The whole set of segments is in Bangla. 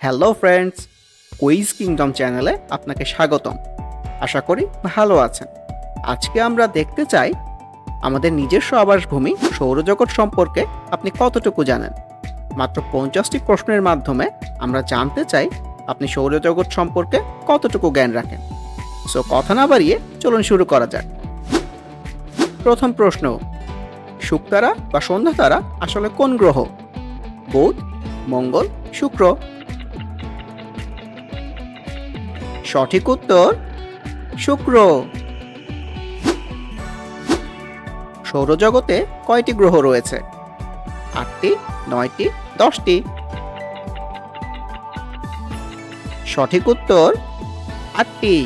হ্যালো ফ্রেন্ডস, কুইজ কিংডম চ্যানেলে আপনাকে স্বাগতম। আশা করি ভালো আছেন। আজকে আমরা দেখতে চাই আমাদের নিজস্ব আবাসভূমি সৌরজগৎ সম্পর্কে আপনি কতটুকু জানেন। মাত্র 50টি প্রশ্নের মাধ্যমে আমরা জানতে চাই আপনি সৌরজগৎ সম্পর্কে কতটুকু জ্ঞান রাখেন। সো কথা না বাড়িয়ে চলুন শুরু করা যাক। প্রথম প্রশ্ন, শুকতারা বা সন্ধ্যা তারা আসলে কোন গ্রহ? বুধ, মঙ্গল, শুক্র? সঠিক উত্তর শুক্র। সৌরজগতে কয়টি গ্রহ রয়েছে? 8টি, 9টি, 10টি? সঠিক উত্তর 8টি।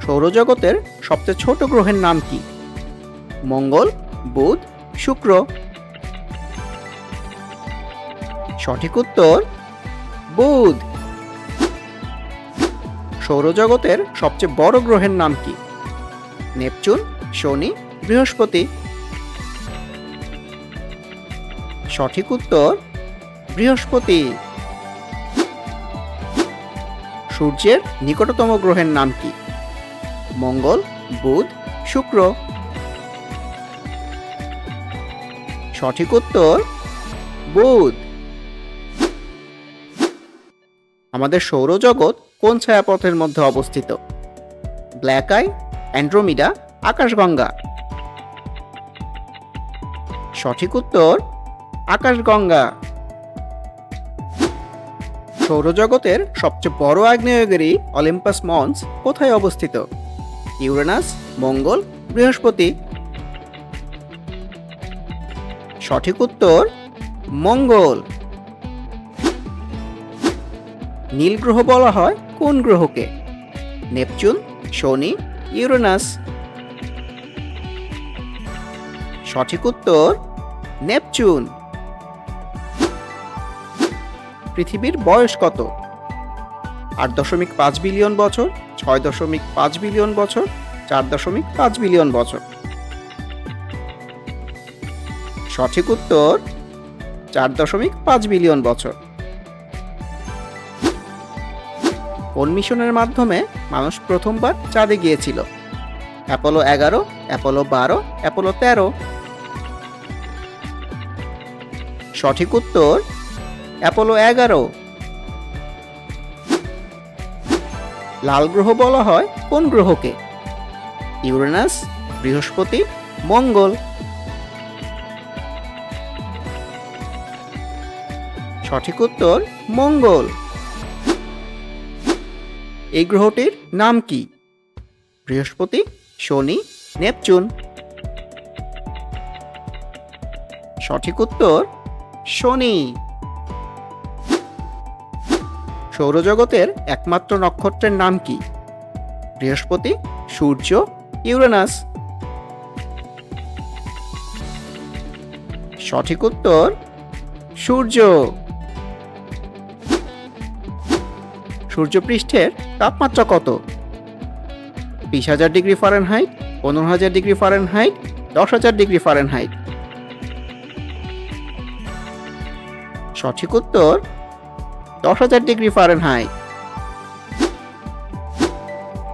সৌরজগতের সবচেয়ে ছোট গ্রহের নাম কি? মঙ্গল, বুধ, শুক্র? সঠিক উত্তর বুধ। সৌরজগতের সবচেয়ে বড় গ্রহের নাম কি? নেপচুন, শনি, বৃহস্পতি? সঠিক উত্তর বৃহস্পতি। সূর্যের নিকটতম গ্রহের নাম কি? মঙ্গল, বুধ, শুক্র? সঠিক উত্তর বুধ। আমাদের সৌরজগৎ কোন ছায়াপথের মধ্যে অবস্থিত? ব্ল্যাক আই, অ্যান্ড্রোমিডা, আকাশগঙ্গা? সঠিক উত্তর আকাশগঙ্গা। সৌরজগতের সবচেয়ে বড় আগ্নেয়গিরি অলিম্পাস মন্স কোথায় অবস্থিত? ইউরেনাস, মঙ্গল, বৃহস্পতি? সঠিক উত্তর মঙ্গল। নীল গ্রহ বলা হয় কোন গ্রহকে? নেপচুন, শনি, ইউরেনাস? সঠিক উত্তর নেপচুন। পৃথিবীর বয়স কত? 8.5 বিলিয়ন বছর, 6.5 বিলিয়ন বছর, 4.5 বিলিয়ন বছর? সঠিক উত্তর 4.5 বিলিয়ন বছর। কোন মিশনের মাধ্যমে মানুষ প্রথমবার চাঁদে গিয়েছিল? Apollo 11, Apollo 12, Apollo 13? সঠিক উত্তর অ্যাপোলো 11। লাল গ্রহ বলা হয় কোন গ্রহকে? ইউরেনাস, বৃহস্পতি, মঙ্গল? সঠিক উত্তর মঙ্গল। এই গ্রহটির নাম কি? বৃহস্পতি, শনি, নেপচুন? সঠিক উত্তর শনি। সৌরজগতের একমাত্র নক্ষত্রের নাম কি? বৃহস্পতি, সূর্য, ইউরেনাস? সঠিক উত্তর সূর্য। সূর্যপৃষ্ঠের তাপমাত্রা কত? 20,000 degree Fahrenheit, 15,000 degree Fahrenheit, 10,000 degree Fahrenheit? সঠিক উত্তর 10,000 ডিগ্রি ফারেনহাইট।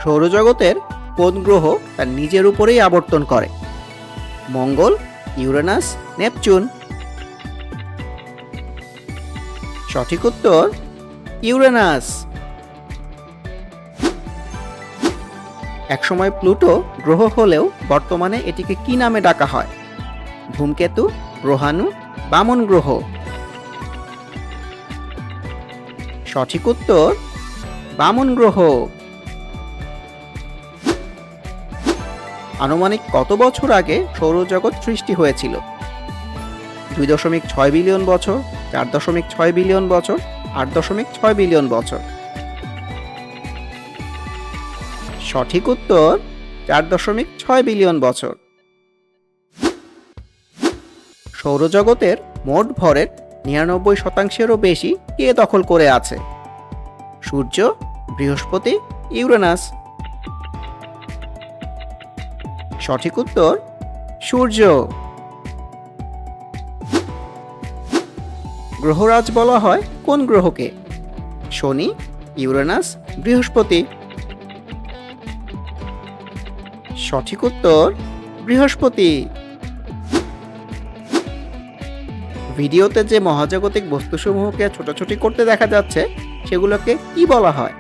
সৌরজগতের কোন গ্রহ তার নিজের উপরেই আবর্তন করে? মঙ্গল, ইউরেনাস, নেপচুন? সঠিক উত্তর ইউরেনাস। একসময় প্লুটো গ্রহ হলেও বর্তমানে এটিকে কি নামে ডাকা হয়? ধূমকেতু, গ্রহাণু, বামন গ্রহ? সঠিক উত্তর বামন গ্রহ। আনুমানিক কত বছর আগে সৌরজগৎ সৃষ্টি হয়েছিল? 2.6 বিলিয়ন বছর, 4.6 বিলিয়ন বছর, 8.6 বিলিয়ন বছর? সঠিক উত্তর 4.6 বিলিয়ন বছর। সৌরজগতের মোট ভরের 99%-এরও বেশি কে দখল করে আছে? সূর্য, বৃহস্পতি, ইউরেনাস? সঠিক উত্তর সূর্য। গ্রহরাজ বলা হয় কোন গ্রহকে? শনি, ইউরেনাস, বৃহস্পতি। সঠিক উত্তর বৃহস্পতি। ভিডিওতে যে মহাজাগতিক বস্তুসমূহকে ছোটাছুটি করতে দেখা যাচ্ছে সেগুলোকে কি বলা হয়?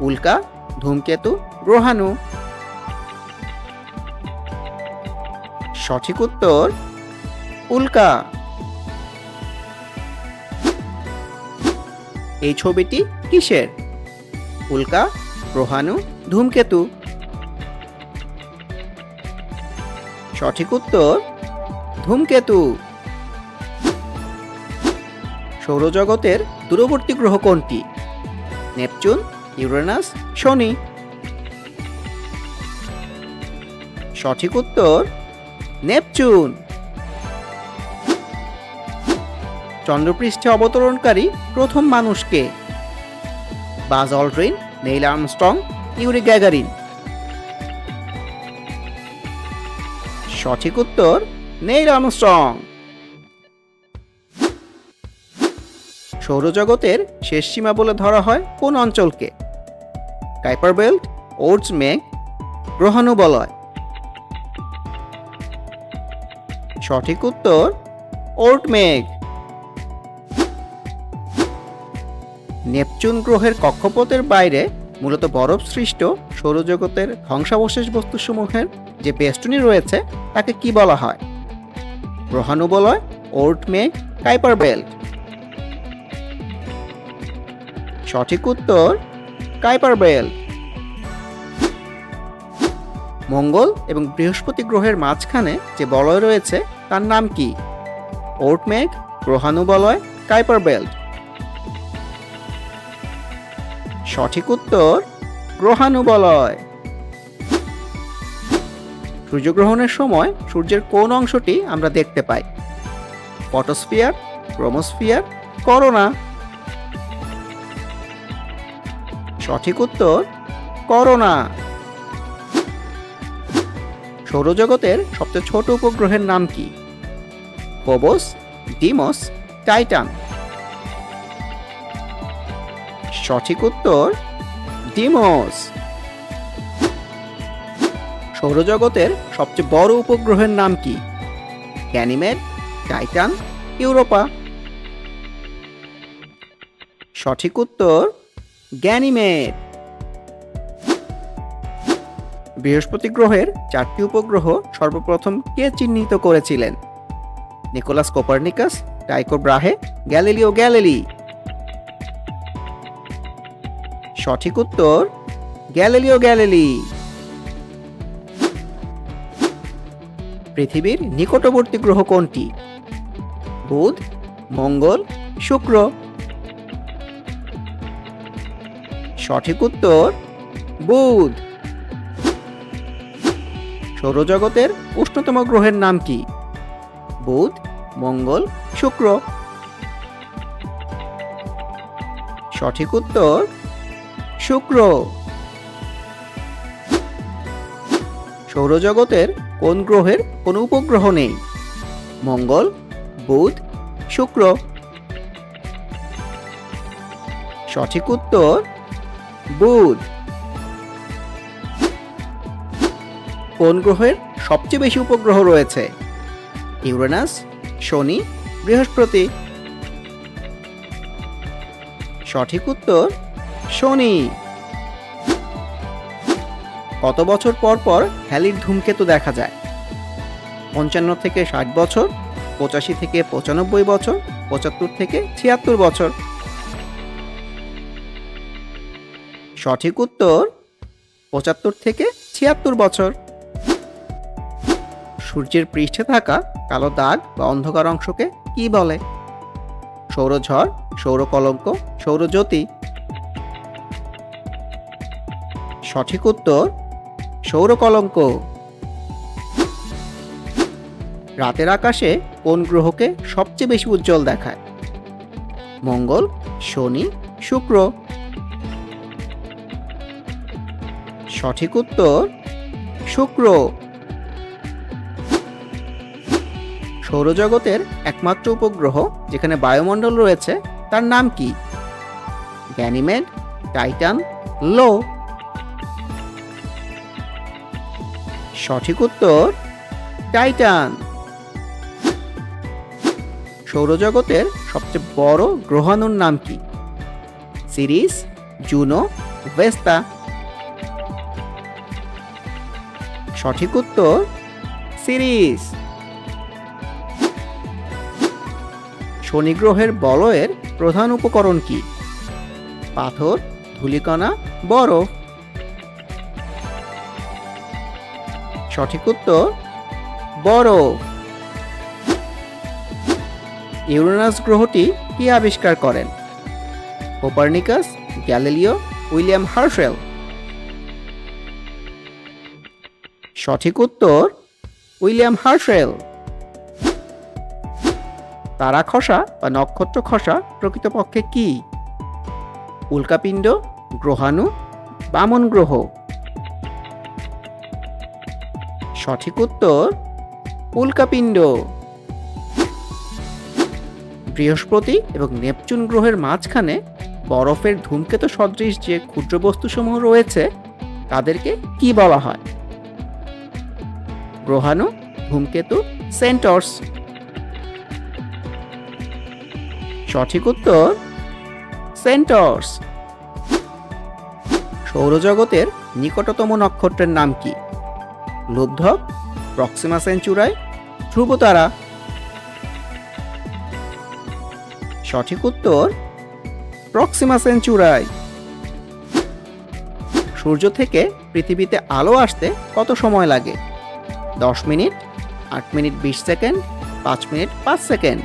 উল্কা, ধূমকেতু, গ্রহাণু। সঠিক উত্তর উল্কা। এই ছবিটি কিসের? উল্কা, গ্রহাণু, ধূমকেতু। সঠিক উত্তর ধূমকেতু। সৌরজগতের দূরবর্তী গ্রহ কোনটি? নেপচুন, ইউরেনাস, শনি। সঠিক উত্তর নেপচুন। চন্দ্রপৃষ্ঠে অবতরণকারী প্রথম মানুষ কে? Buzz Aldrin, Neil Armstrong, Yuri Gagarin. সঠিক উত্তর নেইল আর্মস্ট্রং। সৌরজগতের শেষ সীমা বলে ধরা হয় কোন অঞ্চলকে? কাইপার বেল্ট, ওর্টস মেঘ, গ্রহাণু বলয়। সঠিক উত্তর ওর্ট মেঘ। নেপচুন গ্রহের কক্ষপথের বাইরে মূলত বরফ সৃষ্ট সৌরজগতের ধ্বংসাবশেষ বস্তুসমূহের যে বেষ্টনী রয়েছে তাকে কি বলা হয়? গ্রহাণু বলয়, ওর্ট মেঘ, কাইপার বেল্ট। সঠিক উত্তর কাইপার বেল্ট। মঙ্গল এবং বৃহস্পতি গ্রহের মাঝখানে যে বলয় রয়েছে তার নাম কি? ওর্ট মেঘ, গ্রহাণু বলয়, কাইপার বেল্ট। সঠিক উত্তর গ্রহাণু বলয়। সূর্যগ্রহণের সময় সূর্যের কোন অংশটি আমরা দেখতে পাই? Photosphere, chromosphere, corona. সঠিক উত্তর করোনা। সৌরজগতের সবচেয়ে ছোট উপগ্রহের নাম কি? Phobos, demos, Titan. সঠিক উত্তর ডিমোস। সৌরজগতের সবচেয়ে বড় উপগ্রহের নাম কি? Ganymede, Titan, Europa. সঠিক উত্তর গ্যানিমেড। বৃহস্পতি গ্রহের 4টি উপগ্রহ সর্বপ্রথম কে চিহ্নিত করেছিলেন? Nicolaus Copernicus, Tycho Brahe, Galileo Galilei. সঠিক উত্তর গ্যালিলিও গ্যালিলি। পৃথিবীর নিকটবর্তী গ্রহ কোনটি? বুধ, মঙ্গল, শুক্র। সঠিক উত্তর বুধ। সৌরজগতের উষ্ণতম গ্রহের নাম কি? বুধ, মঙ্গল, শুক্র। সঠিক উত্তর শুক্র। সৌরজগতের কোন গ্রহের কোনো উপগ্রহ নেই? মঙ্গল, বুধ, শুক্র। সঠিক উত্তর বুধ। কোন গ্রহের সবচেয়ে বেশি উপগ্রহ রয়েছে? ইউরেনাস, শনি, বৃহস্পতি। সঠিক উত্তর শনি। কত বছর পর পর হ্যালির ধূমকেতু দেখা যায়? 55 থেকে 60 বছর, 85 থেকে 95 বছর, 75 থেকে 76 বছর। সঠিক উত্তর 75 থেকে 76 বছর। সূর্যের পৃষ্ঠে থাকা কালো দাগ বা অন্ধকার অংশকে কি বলে? সৌরঝড়, সৌরকলঙ্ক, সৌরজ্যোতি। সঠিক উত্তর সৌরকলঙ্ক। রাতের আকাশে কোন গ্রহকে সবচেয়ে বেশি উজ্জ্বল দেখায়? মঙ্গল, শনি, শুক্র। সঠিক উত্তর শুক্র। সৌরজগতের একমাত্র উপগ্রহ যেখানে বায়ুমণ্ডল রয়েছে তার নাম কি? Ganymede, Titan, Io. সঠিক উত্তর টাইটান। সৌরজগতের সবচেয়ে বড় গ্রহাণুর নাম কি? Ceres, Juno, Vesta. সঠিক উত্তর সিরিস। শনি গ্রহের বলয়ের প্রধান উপকরণ কি? পাথর, ধূলিকণা, বরফ। সঠিক উত্তর বরফ। ইউরেনাস গ্রহটি কে আবিষ্কার করেন? Copernicus, Galileo, William Herschel. সঠিক উত্তর উইলিয়াম হার্শেল। তারা খসা বা নক্ষত্র খসা প্রকৃতপক্ষে কি? উল্কাপিণ্ড, গ্রহাণু, বামন গ্রহ। সঠিক উত্তর উল্কাপিণ্ড। বৃহস্পতি এবং নেপচুন গ্রহের মাঝখানে বরফের ধূমকেতু সদৃশ যে ক্ষুদ্র বস্তুসমূহ রয়েছে তাদেরকে কি বলা হয়? গ্রহাণু, ধূমকেতু, সেন্টর্স। সঠিক উত্তর সেন্টর্স। সৌরজগতের নিকটতম নক্ষত্রের নাম কি? লুব্ধক, প্রক্সিমা সেঞ্চুরাই, ধ্রুবতারা। সঠিক উত্তর প্রক্সিমা সেঞ্চুরাই। সূর্য থেকে পৃথিবীতে আলো আসতে কত সময় লাগে? 10 minute, 8 minute 20 second, 5 minute 5 second.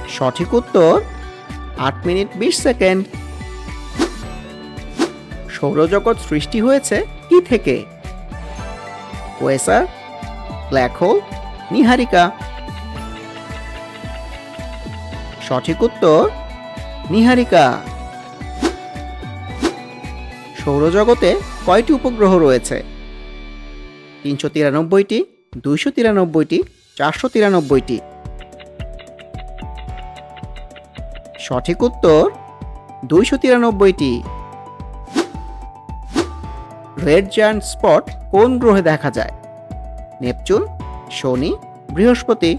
সঠিক উত্তর 8 মিনিট 20 সেকেন্ড। সৌরজগৎ সৃষ্টি হয়েছে কি থেকে? কোয়েসার, ব্ল্যাক হোল, নীহারিকা। সঠিক উত্তর নীহারিকা। সৌরজগতে কয়টি উপগ্রহ রয়েছে? 393টি, 293টি, 493টি। সঠিক উত্তর 293টি। রেড জায়ান্ট স্পট কোন গ্রহে দেখা যায়? নেপচুন, শনি, বৃহস্পতি।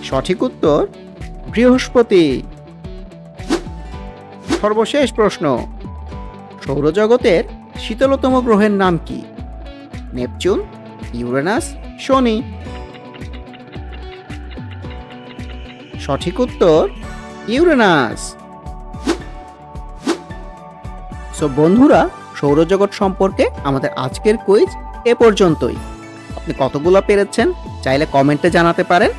সঠিক উত্তর বৃহস্পতি। সর্বশেষ প্রশ্ন, সৌরজগতের শীতলতম গ্রহের নাম কি? নেপচুন, ইউরেনাস, শনি। সঠিক উত্তর ইউরেনাস। সো বন্ধুরা, সৌরজগৎ সম্পর্কে আমাদের আজকের কুইজ এ পর্যন্তই। আপনি কতগুলো পেরেছেন চাইলে কমেন্টে জানাতে পারেন।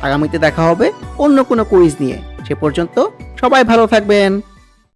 আগামীতে দেখা হবে অন্য কোনো কুইজ নিয়ে। সে পর্যন্ত সবাই ভালো থাকবেন।